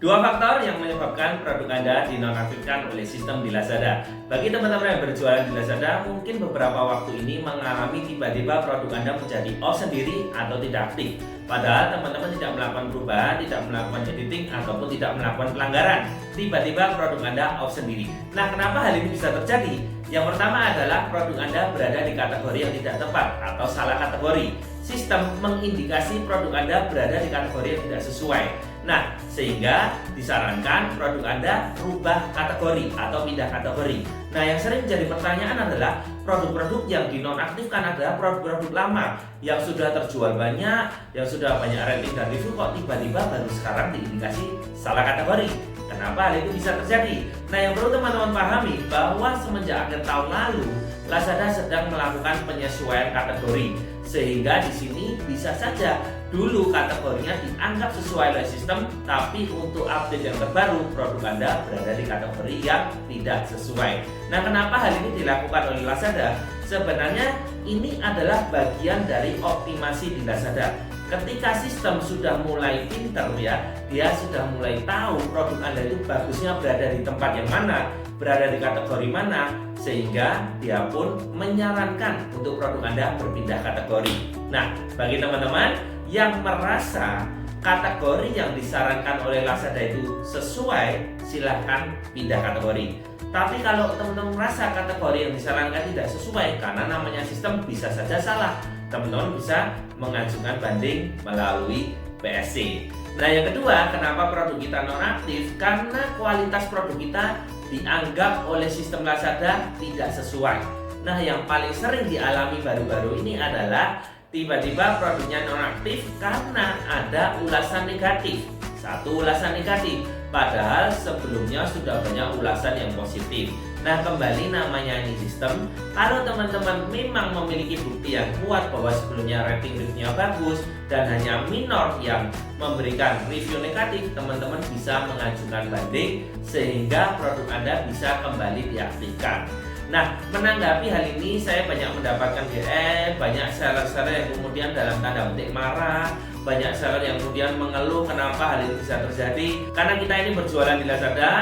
Dua faktor yang menyebabkan produk Anda dinonaktifkan oleh sistem di Lazada. Bagi teman-teman yang berjualan di Lazada, mungkin beberapa waktu ini mengalami tiba-tiba produk Anda menjadi off sendiri atau tidak aktif. Padahal teman-teman tidak melakukan perubahan, tidak melakukan editing, ataupun tidak melakukan pelanggaran. Tiba-tiba produk Anda off sendiri. Nah, kenapa hal ini bisa terjadi? Yang pertama adalah produk Anda berada di kategori yang tidak tepat atau salah kategori. Sistem mengindikasi produk Anda berada di kategori yang tidak sesuai. Nah, sehingga disarankan produk Anda rubah kategori atau pindah kategori. Nah, yang sering menjadi pertanyaan adalah produk-produk yang dinonaktifkan adalah produk-produk lama yang sudah terjual banyak, yang sudah banyak rating dan review, kok tiba-tiba baru sekarang diindikasi salah kategori. Kenapa hal itu bisa terjadi? Nah, yang perlu teman-teman pahami bahwa semenjak akhir tahun lalu Lazada sedang melakukan penyesuaian kategori, sehingga di sini bisa saja dulu kategorinya dianggap sesuai oleh sistem, tapi untuk update yang terbaru produk Anda berada di kategori yang tidak sesuai. Nah, kenapa hal ini dilakukan oleh Lazada? Sebenarnya ini adalah bagian dari optimasi di Lazada. Ketika sistem sudah mulai pintar ya, dia sudah mulai tahu produk Anda itu bagusnya berada di tempat yang mana, berada di kategori mana, sehingga dia pun menyarankan untuk produk Anda berpindah kategori. Nah, bagi teman-teman yang merasa kategori yang disarankan oleh Lazada itu sesuai, silahkan pindah kategori. Tapi kalau teman-teman merasa kategori yang disarankan tidak sesuai, karena namanya sistem bisa saja salah, teman-teman bisa mengajukan banding melalui PSC. Nah, yang kedua, kenapa produk kita nonaktif? Karena kualitas produk kita dianggap oleh sistem Lazada tidak sesuai. Nah, yang paling sering dialami baru-baru ini adalah tiba-tiba produknya nonaktif karena ada ulasan negatif. Satu ulasan negatif, padahal sebelumnya sudah banyak ulasan yang positif. Nah, kembali namanya ini sistem. Kalau teman-teman memang memiliki bukti yang kuat bahwa sebelumnya rating reviewnya bagus dan hanya minor yang memberikan review negatif, teman-teman bisa mengajukan banding sehingga produk Anda bisa kembali diaktifkan. Nah, menanggapi hal ini saya banyak mendapatkan DM, banyak seller-seller yang kemudian dalam tanda petik marah, banyak seller yang kemudian mengeluh kenapa hal ini bisa terjadi. Karena kita ini berjualan di Lazada,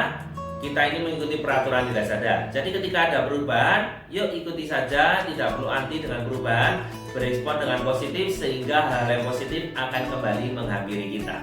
kita ini mengikuti peraturan di Lazada. Jadi ketika ada perubahan, yuk ikuti saja, tidak perlu anti dengan perubahan, berespon dengan positif sehingga hal yang positif akan kembali menghampiri kita.